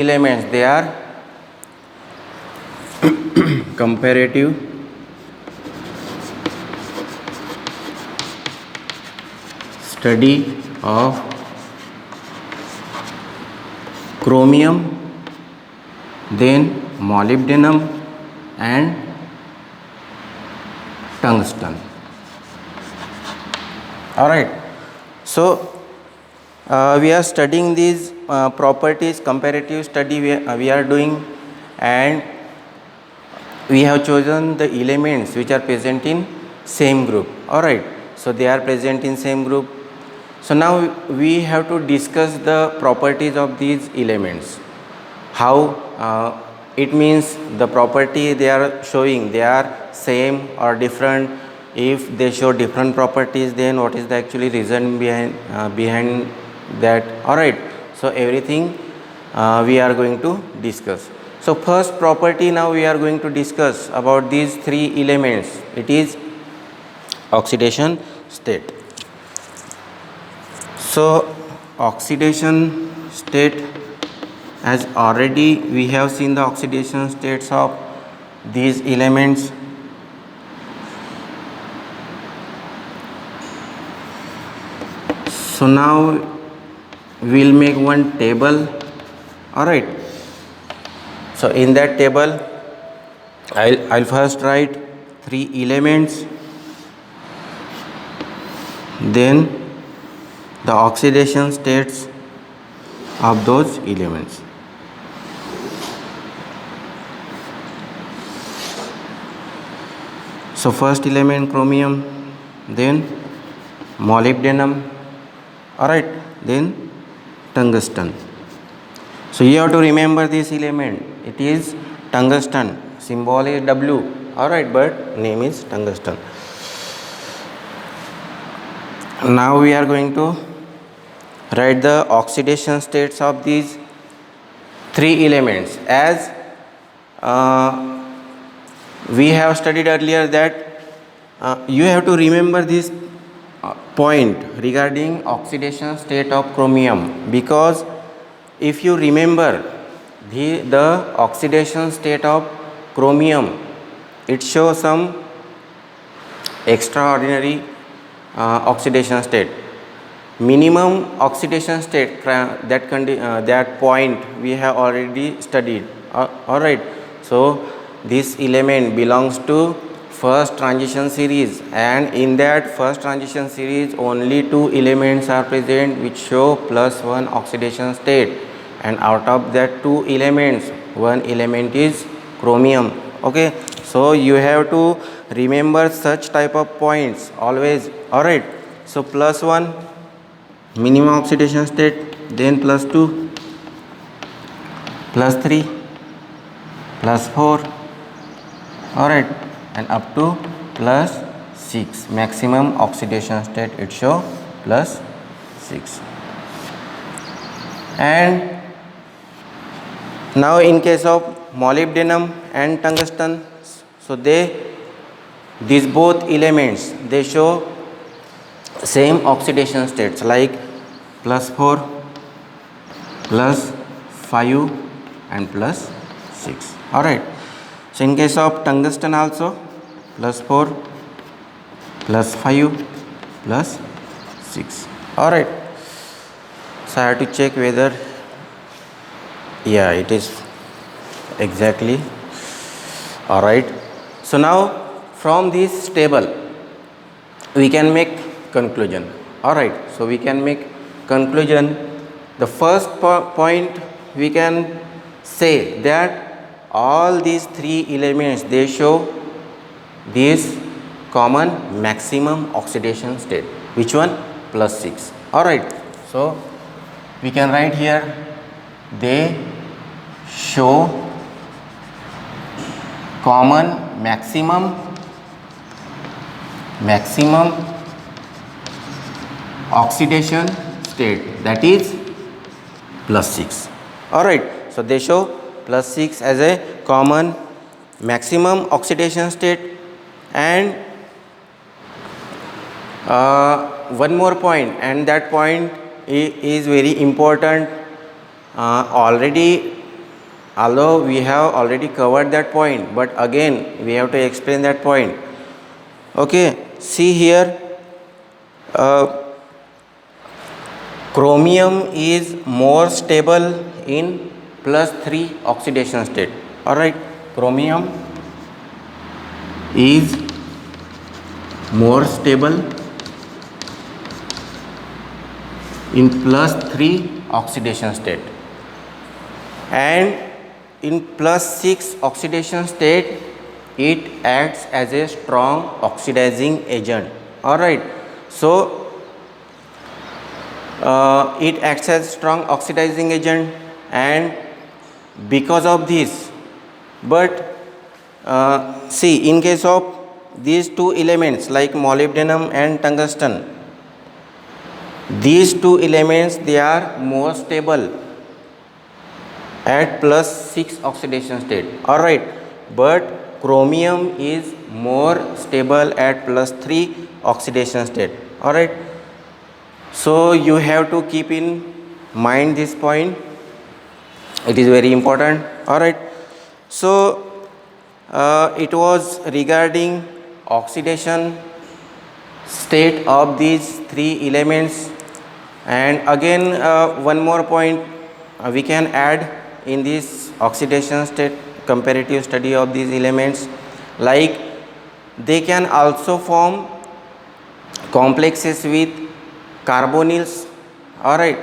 elements, they are comparative study of chromium, then molybdenum and tungsten. All right. So we are studying these properties, comparative study we are doing, and we have chosen the elements which are present in same group. All right. So they are present in same group. So now we have to discuss the properties of these elements. How it means the property they are showing, they are same or different. If they show different properties, then what is the actually reason behind that. All right. So everything we are going to discuss. So first property now we are going to discuss about these three elements. It is oxidation state. So oxidation state, as already we have seen the oxidation states of these elements. So now we will make one table. All right. So in that table I'll first write three elements, then the oxidation states of those elements. So first element chromium, then molybdenum, all right, then tungsten. So you have to remember this element. It is tungsten. Symbol is W. All right, but name is tungsten. Now we are going to write the oxidation states of these three elements. As we have studied earlier that you have to remember this point regarding oxidation state of chromium, because if you remember the oxidation state of chromium, it shows some extraordinary oxidation state. Minimum oxidation state, that point we have already studied. All right. So this element belongs to first transition series, and in that first transition series only two elements are present which show +1 oxidation state, and out of that two elements, one element is chromium. Okay. So you have to remember such type of points always. All right. So +1 minimum oxidation state, then +2, +3, +4, all right, and up to +6 maximum oxidation state, it show +6. And now in case of molybdenum and tungsten, so these both elements, they show same oxidation states like +4, +5 and +6. All right. So in case of tungsten also +4, +5, +6. All right. So I have to check whether, yeah, it is exactly. All right. So now from this table we can make conclusion. All right. So we can make conclusion. The first point, we can say that all these three elements, they show this common maximum oxidation state. Which one? +6. All right. So we can write here, they show common maximum oxidation state, that is +6. All right. So they show +6 as a common maximum oxidation state. And one more point, and that point is very important. Already although we have already covered that point, but again we have to explain that point. Okay, see here, chromium is more stable in +3 oxidation state. All right, chromium is more stable in +3 oxidation state, and in +6 oxidation state it acts as a strong oxidizing agent. All right, so it acts as strong oxidizing agent, and because of this, but see, in case of these two elements like molybdenum and tungsten, these two elements, they are more stable at +6 oxidation state. All right, but chromium is more stable at +3 oxidation state. All right, so you have to keep in mind this point, it is very important. All right, so it was regarding oxidation state of these three elements, and again one more point we can add in this oxidation state comparative study of these elements, like they can also form complexes with carbonyls. All right,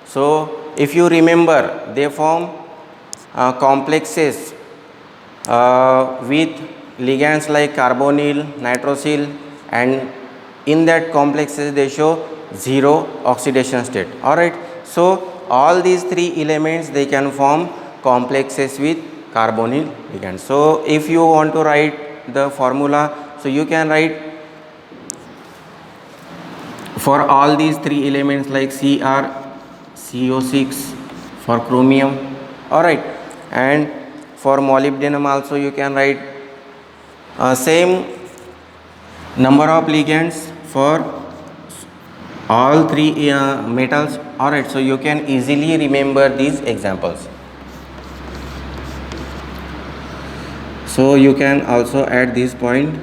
so if you remember, they form complexes with ligands like carbonyl, nitrosyl, and in that complexes they show zero oxidation state. All right, so all these three elements, they can form complexes with carbonyl ligands. So if you want to write the formula, so you can write for all these three elements like CrCO6 for chromium. All right, and for molybdenum also you can write same number of ligands for all three metals. All right, so you can easily remember these examples. So you can also add this point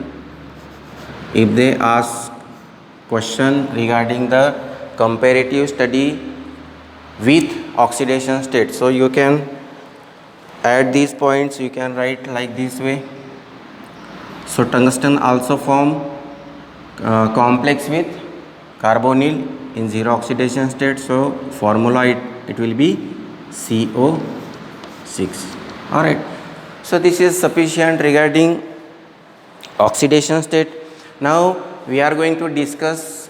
if they ask question regarding the comparative study with oxidation state. So you can add these points, you can write like this way. So tungsten also form complex with carbonyl in zero oxidation state, so formula it will be CO6. All right, so this is sufficient regarding oxidation state. Now we are going to discuss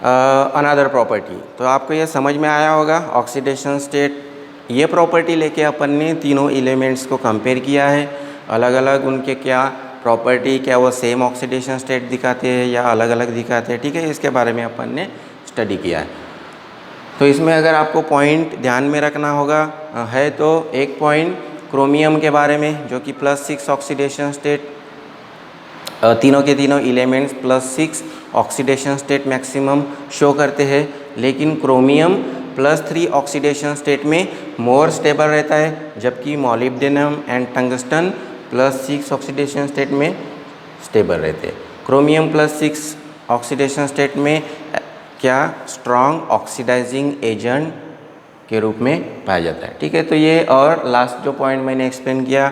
another property. तो आपको ये समझ में आया होगा, oxidation state ये property लेके अपन ने तीनों एलिमेंट्स को कंपेयर किया है, अलग अलग उनके क्या प्रॉपर्टी, क्या वो सेम ऑक्सीडेशन स्टेट दिखाते हैं या अलग अलग दिखाते हैं, ठीक है, इसके बारे में अपन ने स्टडी किया है. तो इसमें अगर आपको पॉइंट ध्यान में रखना होगा है तो एक पॉइंट क्रोमियम के बारे में, जो कि +6 ऑक्सीडेशन स्टेट, तीनों के तीनों elements +6 oxidation state maximum show करते हैं, लेकिन क्रोमियम +3 ऑक्सीडेशन स्टेट में मोर स्टेबल रहता है, जबकि molybdenum and tungsten +6 oxidation state में स्टेबल रहते हैं. क्रोमियम +6 ऑक्सीडेशन स्टेट में क्या स्ट्रॉन्ग ऑक्सीडाइजिंग एजेंट के रूप में पाया जाता है, ठीक है. तो ये और लास्ट जो पॉइंट मैंने एक्सप्लेन किया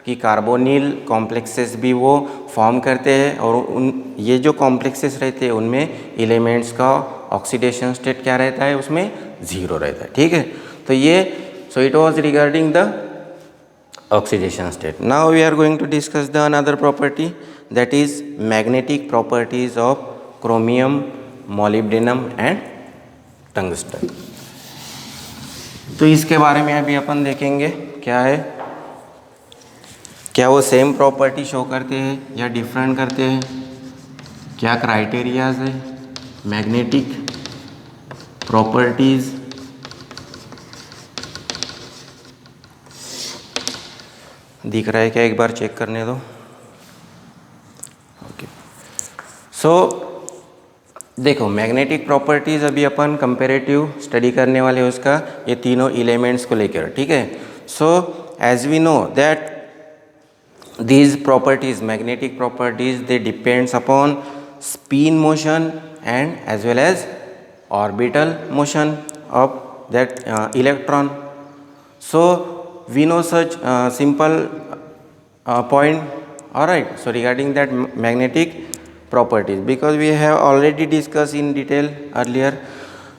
कि कार्बोनिल कॉम्प्लेक्सेस भी वो फॉर्म करते हैं, और उन ये जो कॉम्प्लेक्सेस रहते हैं उनमें एलिमेंट्स का ऑक्सीडेशन स्टेट क्या रहता है, उसमें ज़ीरो रहता है, ठीक है. तो ये so it was regarding the oxidation state. Now we are going to discuss the another property, that is magnetic properties of chromium, molybdenum and tungsten. तो इसके बारे में अभी अपन देखेंगे क्या है, क्या वो सेम प्रॉपर्टी शो करते हैं या डिफरेंट करते हैं, क्या क्राइटेरियाज है मैग्नेटिक प्रॉपर्टीज. दिख रहा है क्या, एक बार चेक करने दो. ओके, सो देखो मैग्नेटिक प्रॉपर्टीज़ अभी अपन कंपेरेटिव स्टडी करने वाले उसका, ये तीनों एलिमेंट्स को लेकर, ठीक है. सो as we know that these properties, magnetic properties, they depends upon spin motion and as well as orbital motion of that electron. So we know such simple point. Alright, so regarding that magnetic properties, because we have already discussed in detail earlier.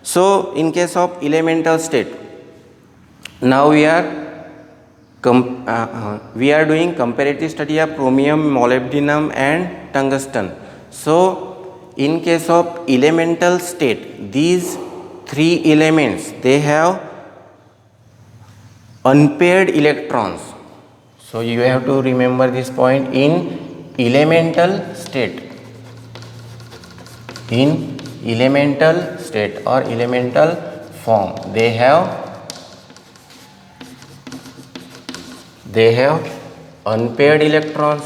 So in case of elemental state, now we are doing comparative study of chromium, molybdenum and tungsten. So in case of elemental state, these three elements, they have unpaired electrons. So you have to remember this point. In elemental state, or elemental form, they have unpaired electrons.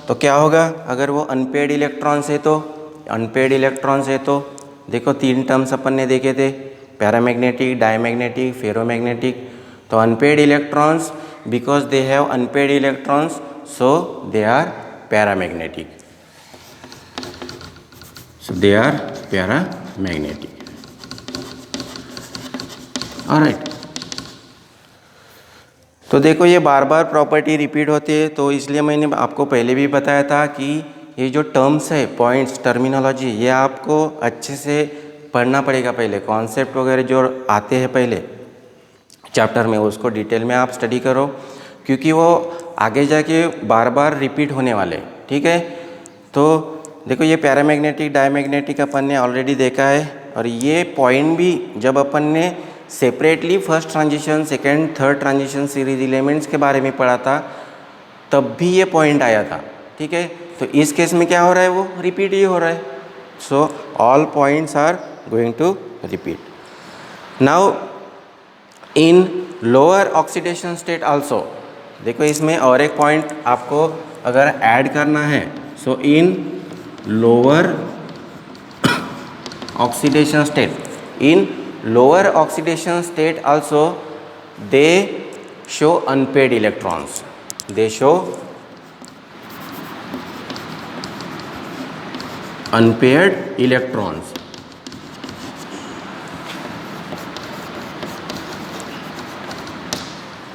तो क्या होगा अगर वो unpaired electrons है तो देखो तीन terms अपन ने देखे थे, पैरामैग्नेटिक, डायमैग्नेटिक, फेरोमैग्नेटिक. तो unpaired electrons, because they have unpaired electrons, so they are paramagnetic. Alright. तो देखो ये बार बार प्रॉपर्टी रिपीट होती है, तो इसलिए मैंने आपको पहले भी बताया था कि ये जो टर्म्स है, पॉइंट्स, टर्मिनोलॉजी, ये आपको अच्छे से पढ़ना पड़ेगा. पहले कॉन्सेप्ट वगैरह जो आते हैं पहले चैप्टर में, उसको डिटेल में आप स्टडी करो, क्योंकि वो आगे जाके बार बार रिपीट होने वाले. ठीक है. तो देखो ये पैरामैग्नेटिक, डायमैग्नेटिक अपन ने ऑलरेडी देखा है, और ये पॉइंट भी जब अपन ने separately first transition, second, third transition series elements के बारे में पढ़ा था, तब भी ये पॉइंट आया था. ठीक है. तो इस केस में क्या हो रहा है, वो रिपीट ही हो रहा है. So all points are going to repeat. Now in lower oxidation state also, देखो इसमें और एक पॉइंट आपको अगर ऐड करना है. So in lower oxidation state, also they show unpaired electrons.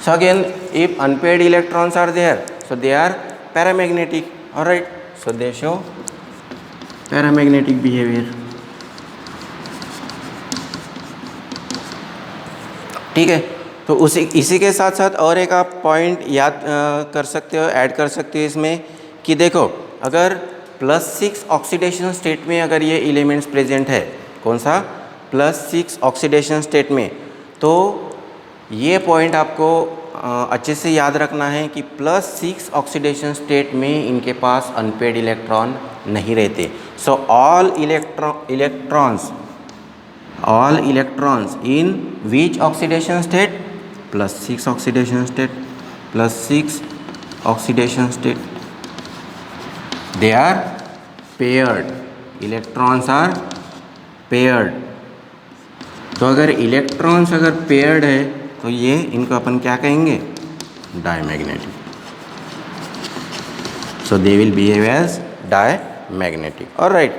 So again, if unpaired electrons are there, so they are paramagnetic. All right, so they show paramagnetic behavior. ठीक है. तो इसी के साथ साथ और एक आप पॉइंट याद कर सकते हो, ऐड कर सकते हो इसमें, कि देखो अगर +6 ऑक्सीडेशन स्टेट में अगर ये एलिमेंट्स प्रेजेंट है, कौन सा, +6 ऑक्सीडेशन स्टेट में, तो ये पॉइंट आपको अच्छे से याद रखना है कि +6 ऑक्सीडेशन स्टेट में इनके पास अनपेयर्ड इलेक्ट्रॉन नहीं रहते. So all electrons in which oxidation state, +6 oxidation state, they are paired. Electrons are paired. तो अगर इलेक्ट्रॉन्स अगर पेयर्ड है तो ये इनको अपन क्या कहेंगे, diamagnetic. So they will behave as diamagnetic. Alright.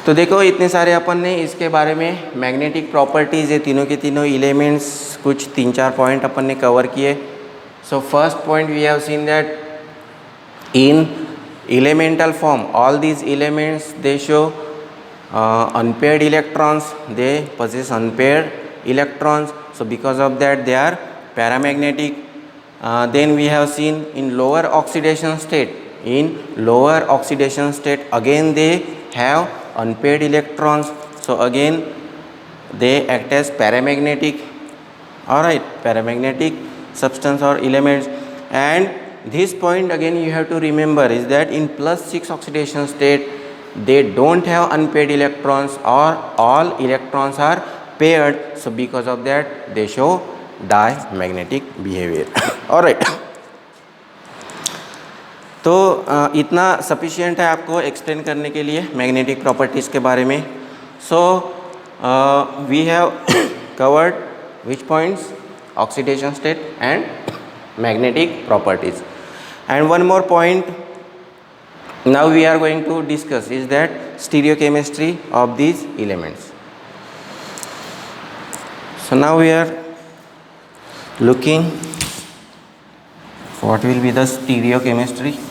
तो देखो इतने सारे अपन ने इसके बारे में मैग्नेटिक प्रॉपर्टीज़, ये तीनों के तीनों एलिमेंट्स, कुछ 3-4 पॉइंट अपन ने कवर किए. So first point we have seen that in elemental form all these elements they show unpaired electrons, they possess unpaired electrons, so because of that they are paramagnetic. Then we have seen in lower oxidation state, again they have unpaired electrons, so again they act as paramagnetic. Alright, paramagnetic substance or elements. And this point again you have to remember is that in +6 oxidation state they don't have unpaired electrons, or all electrons are paired, so because of that they show diamagnetic behavior. Alright. तो इतना sufficient है आपको explain करने के लिए magnetic properties के बारे में. सो we have covered which points? Oxidation state and magnetic properties. And one more point now we are going to discuss is that stereochemistry of these elements. So now we are looking what will be the stereochemistry.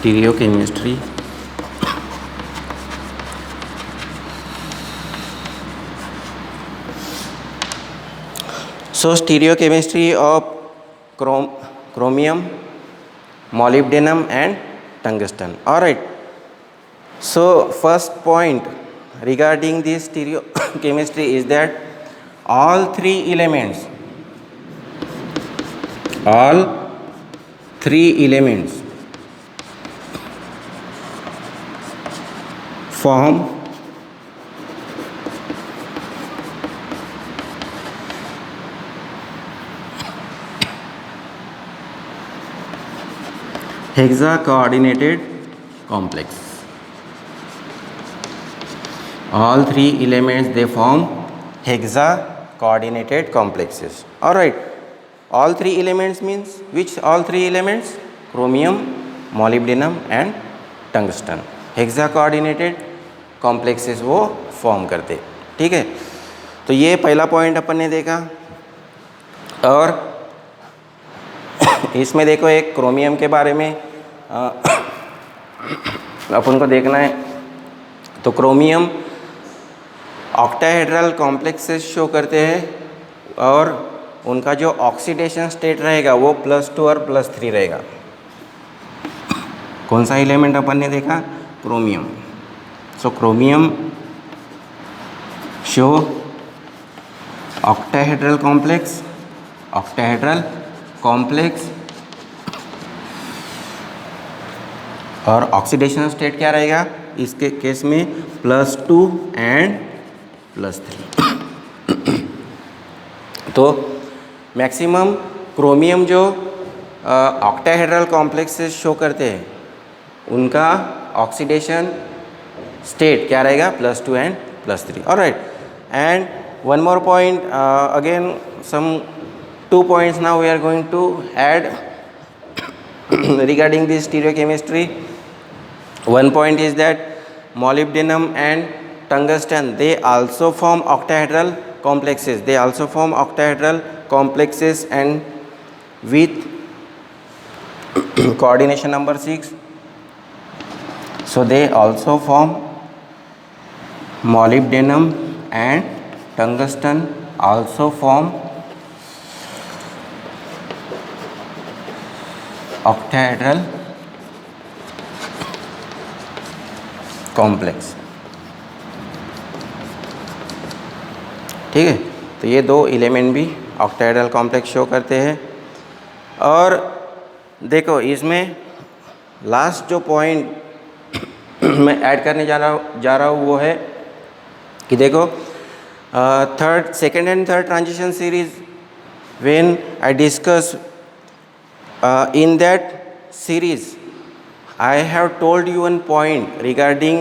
Stereochemistry so stereochemistry of chromium, molybdenum and tungsten. Alright, so first point regarding this stereochemistry is that all three elements form hexa-coordinated complex. All three elements they form hexa-coordinated complexes. Alright, all three elements means which all three elements? Chromium, molybdenum and tungsten. hexa-coordinated complexes वो form करते. ठीक है, तो ये पहला point अपन ने देखा. और इसमें देखो एक क्रोमियम के बारे में अपन को देखना है. तो क्रोमियम ऑक्टाहेड्रल कॉम्प्लेक्सेस शो करते हैं और उनका जो ऑक्सीडेशन स्टेट रहेगा वो +2 और +3 रहेगा. कौन सा एलिमेंट अपन ने देखा? Chromium. So chromium show octahedral complex और ऑक्सीडेशन स्टेट क्या रहेगा इसके केस में? +2 एंड +3. तो मैक्सिमम क्रोमियम जो ऑक्टाहेड्रल कॉम्प्लेक्सेस शो करते हैं उनका ऑक्सीडेशन स्टेट क्या रहेगा? +2 and +3. Alright, and one more point, again some 2 points now we are going to add regarding this stereochemistry. One point is that molybdenum and tungsten they also form octahedral complexes and with coordination number 6. So they also form molybdenum and tungsten also form octahedral complex. ठीक है, तो ये दो element भी octahedral complex show करते हैं. और देखो इसमें लास्ट जो पॉइंट मैं ऐड करने जा रहा हूँ वो है कि देखो second and third transition series when I discuss in that series I have told you one point regarding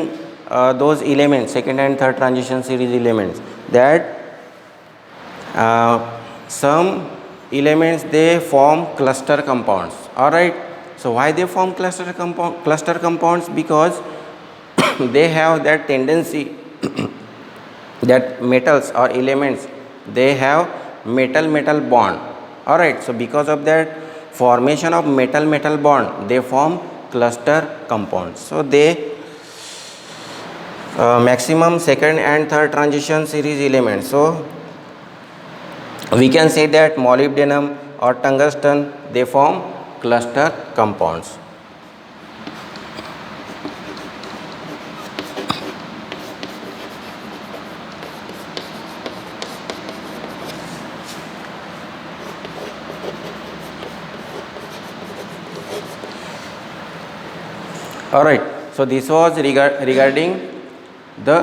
those elements, second and third transition series elements, that some elements they form cluster compounds. All right, so why they form cluster compounds? Because they have that tendency that metals or elements they have metal bond. All right, so because of that formation of metal bond they form cluster compounds. So they maximum second and third transition series elements. So we can say that molybdenum or tungsten they form cluster compounds. All right, so this was regarding the